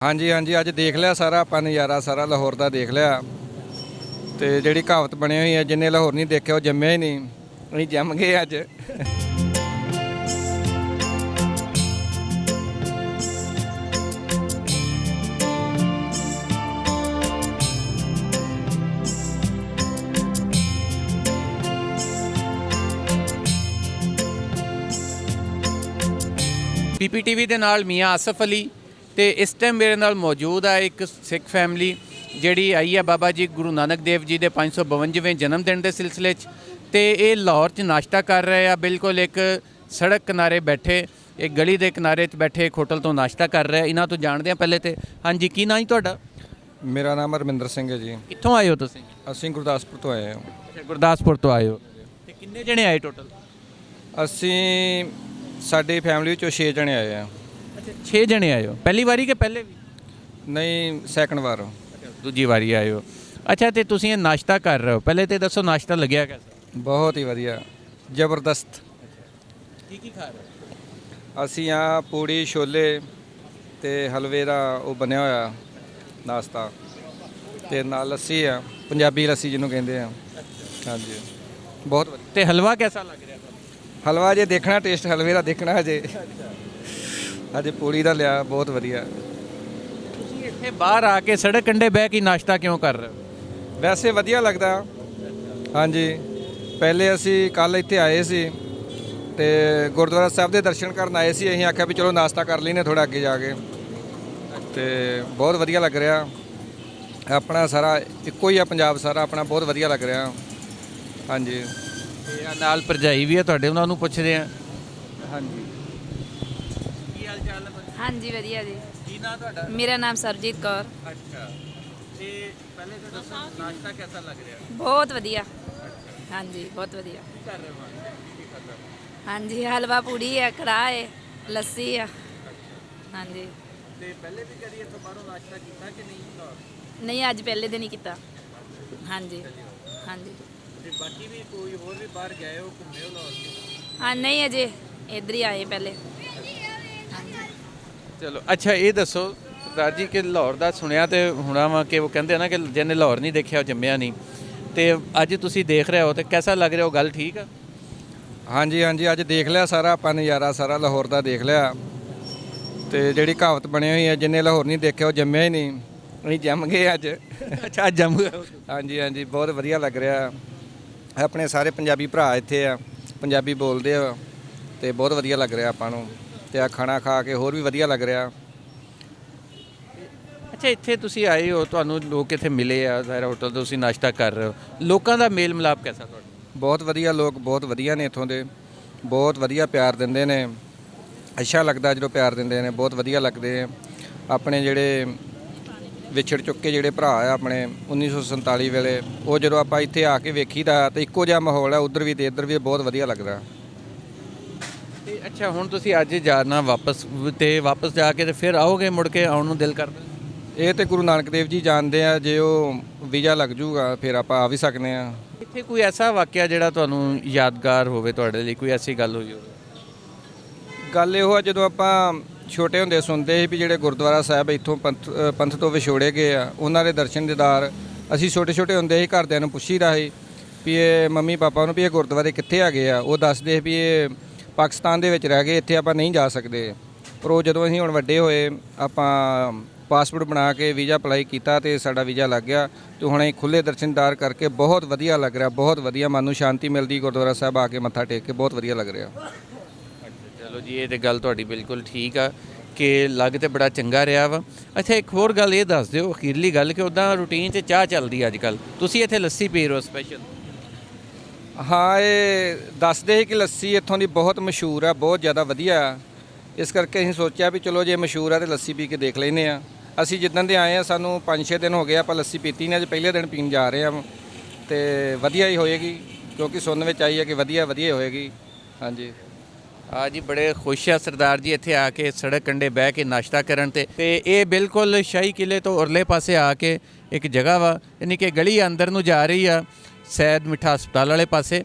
ਹਾਂਜੀ ਹਾਂਜੀ ਅੱਜ ਦੇਖ ਲਿਆ ਸਾਰਾ ਆਪਾਂ ਨਜ਼ਾਰਾ ਸਾਰਾ ਲਾਹੌਰ ਦਾ ਦੇਖ ਲਿਆ। ਤੇ ਜਿਹੜੀ ਕਹਾਵਤ ਬਣੀ ਹੋਈ ਹੈ, ਜਿੰਨੇ ਲਾਹੌਰ ਨਹੀਂ ਦੇਖਿਆ ਉਹ ਜੰਮਿਆ ਹੀ ਨਹੀਂ। ਅਸੀਂ ਜੰਮ ਗਏ ਅੱਜ। ਪੀਪੀਟੀਵੀ ਦੇ ਨਾਲ ਮੀਆਂ ਆਸਫ ਅਲੀ ਤੇ ਇਸ ਟਾਈਮ ਮੇਰੇ ਨਾਲ ਮੌਜੂਦ ਆ ਇੱਕ ਸਿੱਖ ਫੈਮਿਲੀ ਜਿਹੜੀ ਆਈ ਹੈ ਬਾਬਾ ਜੀ ਗੁਰੂ ਨਾਨਕ ਦੇਵ ਜੀ ਦੇ 552ਵੇਂ ਜਨਮ ਦਿਨ ਦੇ ਸਿਲਸਿਲੇ 'ਚ। ਤੇ ਇਹ ਲਾਹੌਰ 'ਚ ਨਾਸ਼ਤਾ ਕਰ ਰਹੇ ਆ, ਬਿਲਕੁਲ ਇੱਕ ਸੜਕ ਕਿਨਾਰੇ ਬੈਠੇ, ਇੱਕ ਗਲੀ ਦੇ ਕਿਨਾਰੇ 'ਚ ਬੈਠੇ ਇੱਕ ਹੋਟਲ ਤੋਂ ਨਾਸ਼ਤਾ ਕਰ ਰਹੇ ਆ। ਇਹਨਾਂ ਤੋਂ ਜਾਣਦੇ ਆ ਪਹਿਲੇ ਤੇ। ਹਾਂਜੀ, ਕੀ ਨਾਂ ਜੀ ਤੁਹਾਡਾ? ਮੇਰਾ ਨਾਮ ਰਮਿੰਦਰ ਸਿੰਘ ਹੈ ਜੀ। ਕਿੱਥੋਂ ਆਏ ਹੋ ਤੁਸੀਂ? ਅਸੀਂ ਗੁਰਦਾਸਪੁਰ ਤੋਂ ਆਏ ਹਾਂ। ਅੱਛਾ, ਗੁਰਦਾਸਪੁਰ ਤੋਂ ਆਏ ਹੋ। ਤੇ ਕਿੰਨੇ ਜਣੇ ਆਏ ਟੋਟਲ? ਅਸੀਂ ਸਾਡੀ ਫੈਮਿਲੀ ਵਿੱਚੋਂ 6 ਜਣੇ ਆਏ ਆ। ਅੱਛਾ, 6 ਜਣੇ ਆਏ ਹੋ। ਪਹਿਲੀ ਵਾਰੀ ਕਿ ਪਹਿਲੇ ਵੀ? ਨਹੀਂ, ਸੈਕੰਡ ਵਾਰ। ਦੂਜੀ ਵਾਰੀ ਆਏ ਹੋ। ਅੱਛਾ, ਤੇ ਤੁਸੀਂ ਇਹ ਨਾਸ਼ਤਾ ਕਰ ਰਹੇ ਹੋ, ਪਹਿਲੇ ਤੇ ਦੱਸੋ ਨਾਸ਼ਤਾ ਲੱਗਿਆ ਕੈਸਾ? ਬਹੁਤ ਹੀ ਵਧੀਆ, ਜ਼ਬਰਦਸਤ। ਕੀ ਕੀ ਖਾ ਰਹੇ ਹੋ? ਅਸੀਂ ਆ ਪੂੜੀ ਛੋਲੇ ਤੇ ਹਲਵੇ ਦਾ ਉਹ ਬਣਿਆ ਹੋਇਆ ਨਾਸ਼ਤਾ, ਤੇ ਨਾਲ ਲੱਸੀ ਆ, ਪੰਜਾਬੀ ਲੱਸੀ ਜਿਹਨੂੰ ਕਹਿੰਦੇ ਆ। ਹਾਂਜੀ, ਬਹੁਤ ਵਧੀਆ। ਤੇ ਹਲਵਾ ਕੈਸਾ ਲੱਗ ਰਿਹਾ ਤੁਹਾਨੂੰ? ਹਲਵਾ ਜੇ ਦੇਖਣਾ, ਟੇਸਟ ਹਲਵੇ ਦਾ ਦੇਖਣਾ ਅਜੇ। ਅਜੇ ਪੂੜੀ ਦਾ ਲਿਆ, ਬਹੁਤ ਵਧੀਆ। ਤੁਸੀਂ ਇੱਥੇ ਬਾਹਰ ਆ ਕੇ ਸੜਕ ਕੰਢੇ ਬਹਿ ਕੇ ਨਾਸ਼ਤਾ ਕਿਉਂ ਕਰ ਰਹੇ ਹੋ? ਵੈਸੇ ਵਧੀਆ ਲੱਗਦਾ। ਹਾਂਜੀ, ਪਹਿਲੇ ਅਸੀਂ ਕੱਲ ਇੱਥੇ ਆਏ ਸੀ ਤੇ ਗੁਰਦੁਆਰਾ ਸਾਹਿਬ ਦੇ ਦਰਸ਼ਨ ਕਰਨ ਆਏ ਸੀ। ਅਸੀਂ ਆਖਿਆ ਵੀ ਚਲੋ ਨਾਸ਼ਤਾ ਕਰ ਲੈਨੇ ਥੋੜਾ ਅੱਗੇ ਜਾ ਕੇ, ਤੇ ਬਹੁਤ ਵਧੀਆ ਲੱਗ ਰਿਹਾ। ਆਪਣਾ ਸਾਰਾ ਇੱਕੋ ਹੀ ਆ, ਪੰਜਾਬ ਸਾਰਾ ਆਪਣਾ ਬਹੁਤ ਵਧੀਆ ਲੱਗ ਰਿਹਾ। ਹਾਂਜੀ, ਤੇ ਆ ਨਾਲ ਭਰਜਾਈ ਵੀ ਹੈ ਤੁਹਾਡੇ, ਉਹਨਾਂ ਨੂੰ ਪੁੱਛਦੇ ਆ। ਹਾਂਜੀ। ਕੀ ਹਾਲ ਚਾਲ ਹੈ? ਹਾਂਜੀ ਵਧੀਆ ਜੀ। ਕੀ ਨਾਂ ਤੁਹਾਡਾ? ਮੇਰਾ ਨਾਮ ਸਰਜੀਤ ਕੌਰ। ਅੱਛਾ, ਤੇ ਪਹਿਲੇ ਤਾਂ ਦੱਸੋ ਨਾਸ਼ਤਾ ਕੈਸਾ ਲੱਗ ਰਿਹਾ? ਬਹੁਤ ਵਧੀਆ। ਹਾਂਜੀ, ਬਹੁਤ ਵਧੀਆ। ਕੀ ਕਰ ਰਹੇ ਹੋ? ਕੀ ਖਾਧਾ? ਹਾਂਜੀ, ਹਲਵਾ ਪੂੜੀ ਹੈ, ਕੜਾਹ ਹੈ, ਲੱਸੀ ਆ। ਹਾਂਜੀ। ਤੇ ਪਹਿਲੇ ਵੀ ਕਦੀ ਇੱਥੋਂ ਬਾਹਰੋਂ ਨਾਸ਼ਤਾ ਕੀਤਾ ਕਿ ਨਹੀਂ? ਨਹੀਂ, ਅੱਜ ਪਹਿਲੇ ਦਿਨ ਹੀ ਕੀਤਾ। ਹਾਂਜੀ ਹਾਂਜੀ। ਤੇ ਬਾਕੀ ਵੀ ਕੋਈ ਹੋਰ ਵੀ ਬਾਹਰ ਗਏ ਹੋ, ਘੁੰਮੇ ਹੋ ਲਾਹੌਰ 'ਚ? ਹਾਂ, ਨਹੀਂ ਅਜੇ ਇੱਧਰ ਹੀ ਆਏ ਪਹਿਲੇ। ਹਾਂਜੀ। ਚਲੋ, ਅੱਛਾ ਇਹ ਦੱਸੋ ਸਰਦਾਰ ਜੀ ਕਿ ਲਾਹੌਰ ਦਾ ਸੁਣਿਆ ਤੇ ਹੁਣਾ ਵਾ ਕਿ ਉਹ ਕਹਿੰਦੇ ਨਾ ਕਿ ਜਿਹਨੇ ਲਾਹੌਰ ਨਹੀਂ ਦੇਖਿਆ ਉਹ ਜੰਮਿਆ ਨਹੀਂ। ਤੇ ਅੱਜ ਤੁਸੀਂ ਦੇਖ ਰਹੇ ਹੋ ਤੇ ਕੈਸਾ ਲੱਗ ਰਿਹਾ? ਉਹ ਗੱਲ ਠੀਕ ਆ? ਹਾਂਜੀ ਹਾਂਜੀ ਅੱਜ ਦੇਖ ਲਿਆ ਸਾਰਾ ਆਪਾਂ ਨਜ਼ਾਰਾ ਸਾਰਾ ਲਾਹੌਰ ਦਾ ਦੇਖ ਲਿਆ। ਤੇ ਜਿਹੜੀ ਕਹਾਵਤ ਬਣੀ ਹੋਈ ਹੈ, ਜਿੰਨੇ ਲਾਹੌਰ ਨਹੀਂ ਦੇਖਿਆ ਉਹ ਜੰਮਿਆ ਹੀ ਨਹੀਂ। ਅਸੀਂ ਜੰਮ ਗਏ ਅੱਜ। ਅੱਛਾ, ਅੱਜ ਜੰਮ ਗਏ ਹੋ। ਹਾਂਜੀ ਹਾਂਜੀ, ਬਹੁਤ ਵਧੀਆ ਲੱਗ ਰਿਹਾ। ਆਪਣੇ ਸਾਰੇ ਪੰਜਾਬੀ ਭਰਾ ਇੱਥੇ ਆ, ਪੰਜਾਬੀ ਬੋਲਦੇ ਆ, ਤੇ ਬਹੁਤ ਵਧੀਆ ਲੱਗ ਰਿਹਾ ਆਪਾਂ ਨੂੰ। ਤੇ ਆ ਖਾਣਾ ਖਾ ਕੇ ਹੋਰ ਵੀ ਵਧੀਆ ਲੱਗ ਰਿਹਾ। ਅੱਛਾ, ਇੱਥੇ ਤੁਸੀਂ ਆਏ ਹੋ, ਤੁਹਾਨੂੰ ਲੋਕ ਇੱਥੇ ਮਿਲੇ ਆ, ਜ਼ਾਹਿਰ ਹੋਟਲ ਤੋਂ ਤੁਸੀਂ ਨਾਸ਼ਤਾ ਕਰ ਰਹੇ ਹੋ, ਲੋਕਾਂ ਦਾ ਮੇਲ ਮਿਲਾਪ ਕੈਸਾ ਤੁਹਾਡਾ? ਬਹੁਤ ਵਧੀਆ, ਲੋਕ ਬਹੁਤ ਵਧੀਆ ਨੇ ਇੱਥੋਂ ਦੇ, ਬਹੁਤ ਵਧੀਆ ਪਿਆਰ ਦਿੰਦੇ ਨੇ। ਅੱਛਾ ਲੱਗਦਾ ਜਦੋਂ ਪਿਆਰ ਦਿੰਦੇ ਨੇ, ਬਹੁਤ ਵਧੀਆ ਲੱਗਦੇ ਆ। ਆਪਣੇ ਜਿਹੜੇ ਵਿਛੜ ਚੁੱਕੇ ਜਿਹੜੇ ਭਰਾ ਆ ਆਪਣੇ 1947 ਵੇਲੇ, ਉਹ ਜਦੋਂ ਆਪਾਂ ਇੱਥੇ ਆ ਕੇ ਵੇਖੀਦਾ ਤਾਂ ਇੱਕੋ ਜਿਹਾ ਮਾਹੌਲ ਹੈ ਉੱਧਰ ਵੀ ਤੇ ਇੱਧਰ ਵੀ, ਬਹੁਤ ਵਧੀਆ ਲੱਗਦਾ। ਤੇ ਅੱਛਾ, ਹੁਣ ਤੁਸੀਂ ਅੱਜ ਜਾਣਾ ਵਾਪਸ, ਤੇ ਵਾਪਸ ਜਾ ਕੇ ਤੇ ਫਿਰ ਆਓਗੇ? ਮੁੜ ਕੇ ਆਉਣ ਨੂੰ ਦਿਲ ਕਰਦਾ? ਇਹ ਤੇ ਗੁਰੂ ਨਾਨਕ ਦੇਵ ਜੀ ਜਾਣਦੇ ਆ, ਜੇ ਉਹ ਵੀਜ਼ਾ ਲੱਗ ਜੂਗਾ ਫਿਰ ਆਪਾਂ ਆ ਵੀ ਸਕਦੇ ਆ। ਇੱਥੇ ਕੋਈ ਐਸਾ ਵਾਕਿਆ ਜਿਹੜਾ ਤੁਹਾਨੂੰ ਯਾਦਗਾਰ ਹੋਵੇ ਤੁਹਾਡੇ ਲਈ, ਕੋਈ ਐਸੀ ਗੱਲ ਹੋਈ ਹੋਵੇ? ਗੱਲ ਇਹੋ ਆ, ਜਦੋਂ ਆਪਾਂ ਛੋਟੇ ਹੁੰਦੇ ਸੁਣਦੇ ਸੀ ਵੀ ਜਿਹੜੇ ਗੁਰਦੁਆਰਾ ਸਾਹਿਬ ਇੱਥੋਂ ਪੰਥ ਤੋਂ ਵਿਛੋੜੇ ਗਏ ਆ, ਉਹਨਾਂ ਦੇ ਦਰਸ਼ਨ ਦੀਦਾਰ ਅਸੀਂ ਛੋਟੇ ਛੋਟੇ ਹੁੰਦੇ ਸੀ ਘਰਦਿਆਂ ਨੂੰ ਪੁੱਛੀਦਾ ਸੀ ਵੀ ਇਹ ਮੰਮੀ ਪਾਪਾ ਨੂੰ ਵੀ ਇਹ ਗੁਰਦੁਆਰੇ ਕਿੱਥੇ ਹੈਗੇ ਆ। ਉਹ ਦੱਸਦੇ ਸੀ ਵੀ ਇਹ ਪਾਕਿਸਤਾਨ ਦੇ ਵਿੱਚ ਰਹਿ ਗਏ, ਇੱਥੇ ਆਪਾਂ ਨਹੀਂ ਜਾ ਸਕਦੇ। ਪਰ ਉਹ ਜਦੋਂ ਅਸੀਂ ਹੁਣ ਵੱਡੇ ਹੋਏ, ਆਪਾਂ ਪਾਸਪੋਰਟ ਬਣਾ ਕੇ ਵੀਜ਼ਾ ਅਪਲਾਈ ਕੀਤਾ ਤੇ ਸਾਡਾ ਵੀਜ਼ਾ ਲੱਗ ਗਿਆ। ਤੇ ਹੁਣ ਅਸੀਂ ਖੁੱਲ੍ਹੇ ਦਰਸ਼ਨਦਾਰ ਕਰਕੇ ਬਹੁਤ ਵਧੀਆ ਲੱਗ ਰਿਹਾ, ਬਹੁਤ ਵਧੀਆ। ਮਨ ਨੂੰ ਸ਼ਾਂਤੀ ਮਿਲਦੀ ਗੁਰਦੁਆਰਾ ਸਾਹਿਬ ਆ ਕੇ ਮੱਥਾ ਟੇਕ ਕੇ, ਬਹੁਤ ਵਧੀਆ ਲੱਗ ਰਿਹਾ। ਚਲੋ ਜੀ, ਇਹ ਤੇ ਗੱਲ ਤੁਹਾਡੀ ਬਿਲਕੁਲ ਠੀਕ ਆ ਕਿ ਲੱਗ ਤੇ ਬੜਾ ਚੰਗਾ ਰਿਹਾ ਵਾ। ਅੱਛਾ, ਇੱਕ ਹੋਰ ਗੱਲ ਇਹ ਦੱਸ ਦਿਓ, ਅਖੀਰਲੀ ਗੱਲ, ਕਿ ਉੱਦਾਂ ਰੂਟੀਨ 'ਚ ਚਾਹ ਚੱਲਦੀ ਅੱਜ ਕੱਲ੍ਹ, ਤੁਸੀਂ ਇੱਥੇ ਲੱਸੀ ਪੀ ਰਹੇ ਹੋ ਸਪੈਸ਼ਲ? ਹਾਂ, ਇਹ ਦੱਸਦੇ ਸੀ ਕਿ ਲੱਸੀ ਇੱਥੋਂ ਦੀ ਬਹੁਤ ਮਸ਼ਹੂਰ ਆ, ਬਹੁਤ ਜ਼ਿਆਦਾ ਵਧੀਆ ਆ। ਇਸ ਕਰਕੇ ਅਸੀਂ ਸੋਚਿਆ ਵੀ ਚਲੋ ਜੇ ਮਸ਼ਹੂਰ ਆ ਤਾਂ ਲੱਸੀ ਪੀ ਕੇ ਦੇਖ ਲੈਂਦੇ ਆ। ਅਸੀਂ ਜਿੱਦਣ ਦੇ ਆਏ ਆ, ਸਾਨੂੰ 5-6 ਦਿਨ ਹੋ ਗਏ, ਆਪਾਂ ਲੱਸੀ ਪੀਤੀ ਨਹੀਂ। ਅੱਜ ਪਹਿਲੇ ਦਿਨ ਪੀਣ ਜਾ ਰਹੇ ਆ, ਤੇ ਵਧੀਆ ਹੀ ਹੋਏਗੀ, ਕਿਉਂਕਿ ਸੁਣਨ ਵਿੱਚ ਆਈ ਹੈ ਕਿ ਵਧੀਆ ਵਧੀਆ ਹੋਏਗੀ। ਹਾਂਜੀ। ਆ ਜੀ, ਬੜੇ ਖੁਸ਼ ਆ ਸਰਦਾਰ ਜੀ ਇੱਥੇ ਆ ਕੇ ਸੜਕ ਕੰਢੇ ਬਹਿ ਕੇ ਨਾਸ਼ਤਾ ਕਰਨ ਤੇ ਇਹ ਬਿਲਕੁਲ ਸ਼ਾਹੀ ਕਿਲੇ ਤੋਂ ਉਰਲੇ ਪਾਸੇ ਆ ਕੇ ਇੱਕ ਜਗ੍ਹਾ ਵਾ, ਯਾਨੀ ਕਿ ਗਲੀ ਅੰਦਰ ਨੂੰ ਜਾ ਰਹੀ ਆ, ਸੈਦ ਮਿੱਠਾ ਹਸਪਤਾਲ ਵਾਲੇ ਪਾਸੇ।